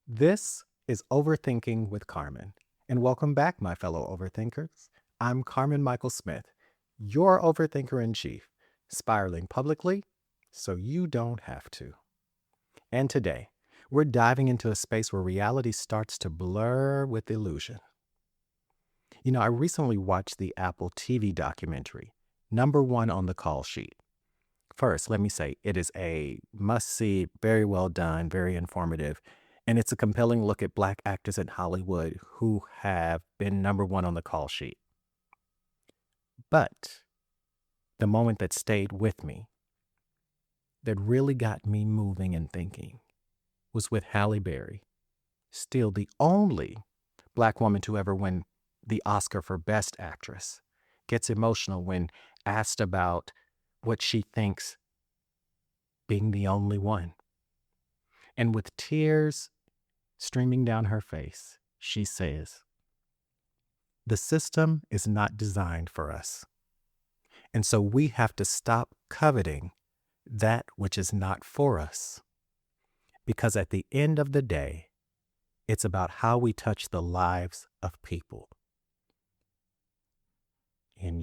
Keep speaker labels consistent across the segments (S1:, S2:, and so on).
S1: This is Overthinking with Carmen. And welcome back, my fellow overthinkers. I'm Carmen Michael Smith, your overthinker in chief, spiraling publicly so you don't have to. And today, we're diving into a space where reality starts to blur with illusion. I recently watched the Apple TV documentary, Number One on the Call Sheet. First, let me say it is a must see, very well done, very informative, and it's a compelling look at Black actors in Hollywood who have been number one on the call sheet. But the moment that stayed with me, that really got me moving and thinking, was with Halle Berry, still the only Black woman to ever win the Oscar for Best Actress, gets emotional when asked about what she thinks being the only one. And with tears streaming down her face, she says, "The system is not designed for us. And so we have to stop coveting that which is not for us. Because at the end of the day, it's about how we touch the lives of people." And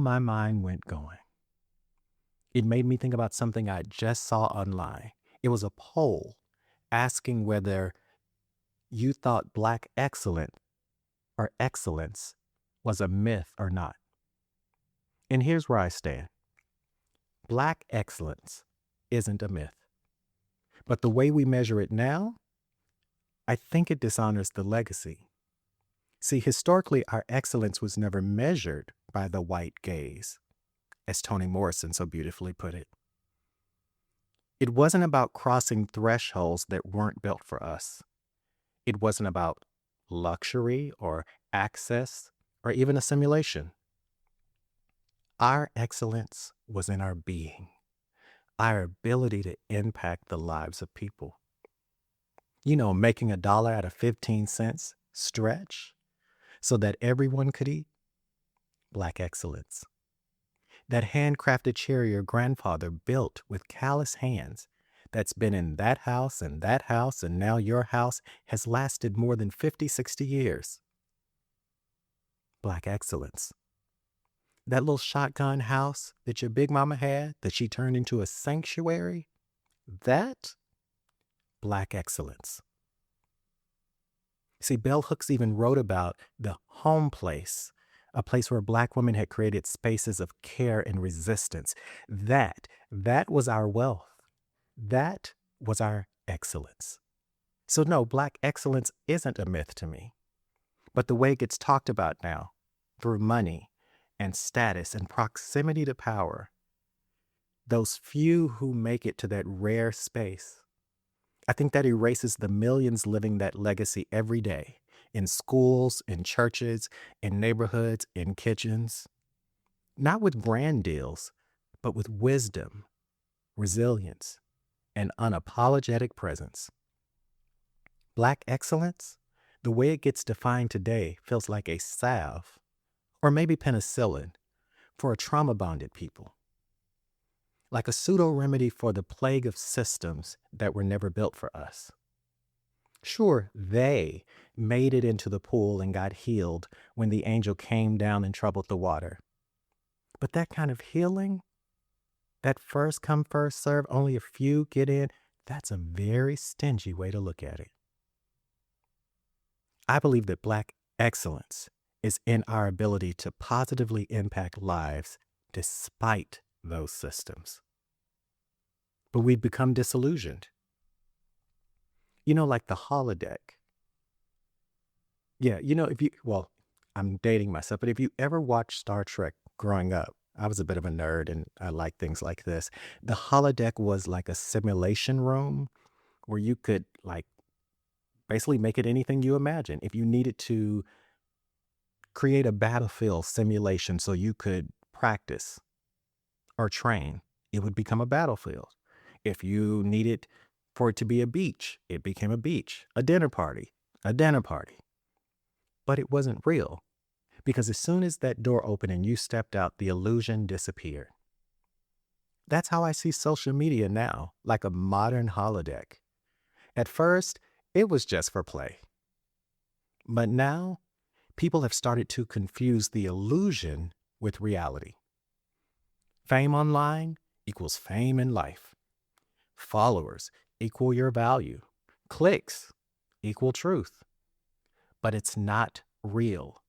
S1: my mind went going. It made me think about something I just saw online. It was a poll asking whether you thought Black excellence was a myth or not. And here's where I stand. Black excellence isn't a myth. But the way we measure it now, I think it dishonors the legacy. See, historically, our excellence was never measured by the white gaze, as Toni Morrison so beautifully put it. It wasn't about crossing thresholds that weren't built for us. It wasn't about luxury or access or even assimilation. Our excellence was in our being, our ability to impact the lives of people. Making $1 out of 15 cents stretch so that everyone could eat. Black excellence. That handcrafted chair your grandfather built with callous hands that's been in that house and now your house has lasted more than 50, 60 years. Black excellence. That little shotgun house that your big mama had that she turned into a sanctuary, that Black excellence. See, Bell Hooks even wrote about the home place, a place where Black women had created spaces of care and resistance. That was our wealth. That was our excellence. So no, Black excellence isn't a myth to me. But the way it gets talked about now, through money and status and proximity to power, those few who make it to that rare space, I think that erases the millions living that legacy every day in schools, in churches, in neighborhoods, in kitchens, not with brand deals, but with wisdom, resilience, and unapologetic presence. Black excellence, the way it gets defined today, feels like a salve, or maybe penicillin, for a trauma-bonded people. Like a pseudo-remedy for the plague of systems that were never built for us. Sure, they made it into the pool and got healed when the angel came down and troubled the water. But that kind of healing, that first come, first serve, only a few get in, that's a very stingy way to look at it. I believe that Black excellence is in our ability to positively impact lives despite those systems. But we've become disillusioned. Like the holodeck. Yeah, I'm dating myself, but if you ever watched Star Trek growing up, I was a bit of a nerd and I like things like this. The holodeck was like a simulation room where you could basically make it anything you imagine. If you needed to create a battlefield simulation so you could practice or train, it would become a battlefield. If you needed for it to be a beach, it became a beach. A dinner party. But it wasn't real, because as soon as that door opened and you stepped out, the illusion disappeared. That's how I see social media now, like a modern holodeck. At first, It was just for play. But now, people have started to confuse the illusion with reality. Fame online equals fame in life. Followers equal your value. Clicks equal truth. But it's not real.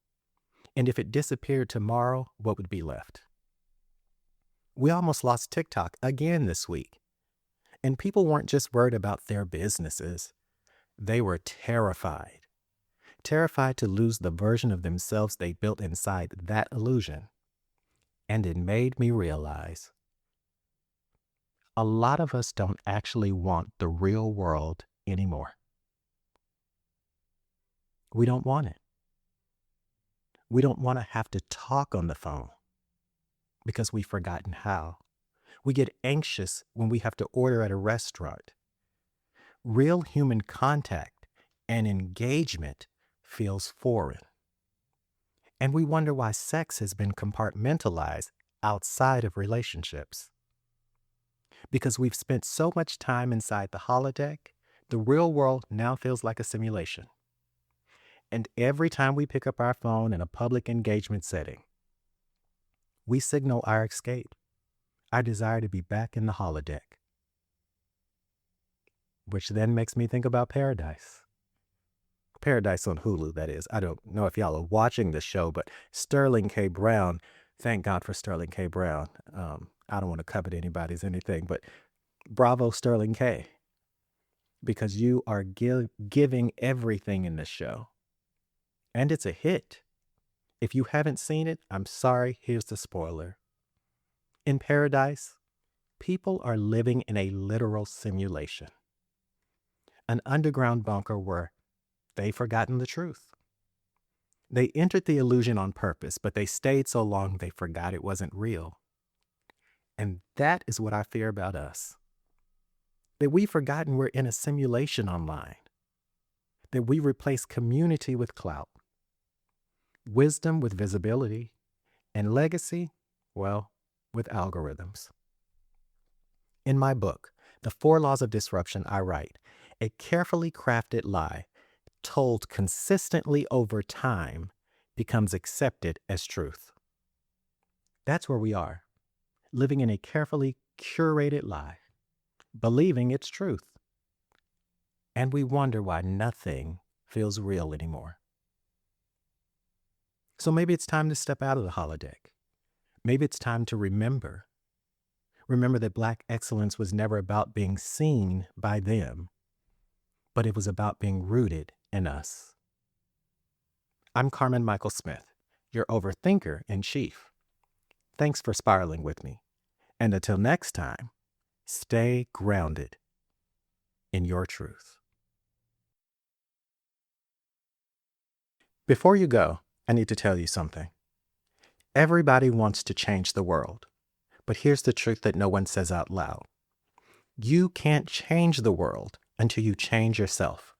S1: And if it disappeared tomorrow, what would be left? We almost lost TikTok again this week. And people weren't just worried about their businesses. They were terrified. Terrified to lose the version of themselves they built inside that illusion. And it made me realize a lot of us don't actually want the real world anymore. We don't want it. We don't want to have to talk on the phone because we've forgotten how. We get anxious when we have to order at a restaurant. Real human contact and engagement feels foreign. And we wonder why sex has been compartmentalized outside of relationships. Because we've spent so much time inside the holodeck, the real world now feels like a simulation. And every time we pick up our phone in a public engagement setting, we signal our escape, our desire to be back in the holodeck. Which then makes me think about Paradise. Paradise on Hulu, that is. I don't know if y'all are watching the show, but Sterling K. Brown, thank God for Sterling K. Brown. I don't want to covet anybody's anything, but bravo, Sterling K. Because you are giving everything in this show. And it's a hit. If you haven't seen it, I'm sorry, here's the spoiler. In Paradise, people are living in a literal simulation. An underground bunker where they've forgotten the truth. They entered the illusion on purpose, but they stayed so long they forgot it wasn't real. And that is what I fear about us. That we've forgotten we're in a simulation online. That we replace community with clout. Wisdom with visibility. And legacy, well, with algorithms. In my book, The 4 Laws of Disruption, I write, a carefully crafted lie told consistently over time becomes accepted as truth. That's where we are, living in a carefully curated lie, believing it's truth. And we wonder why nothing feels real anymore. So maybe it's time to step out of the holodeck. Maybe it's time to remember that Black excellence was never about being seen by them, but it was about being rooted in us. I'm Carmen Michael Smith, your overthinker in chief. Thanks for spiraling with me. And until next time, stay grounded in your truth. Before you go, I need to tell you something. Everybody wants to change the world, but here's the truth that no one says out loud. You can't change the world until you change yourself.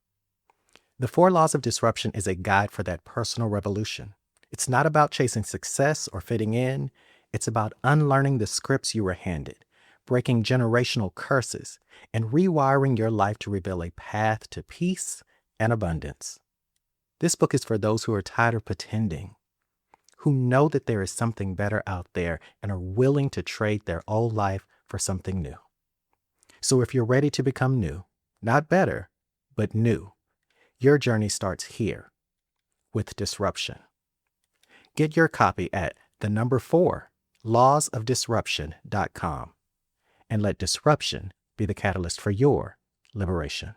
S1: The 4 Laws of Disruption is a guide for that personal revolution. It's not about chasing success or fitting in. It's about unlearning the scripts you were handed, breaking generational curses, and rewiring your life to reveal a path to peace and abundance. This book is for those who are tired of pretending, who know that there is something better out there and are willing to trade their old life for something new. So if you're ready to become new, not better, but new, your journey starts here with disruption. Get your copy at 4 lawsofdisruption.com and let disruption be the catalyst for your liberation.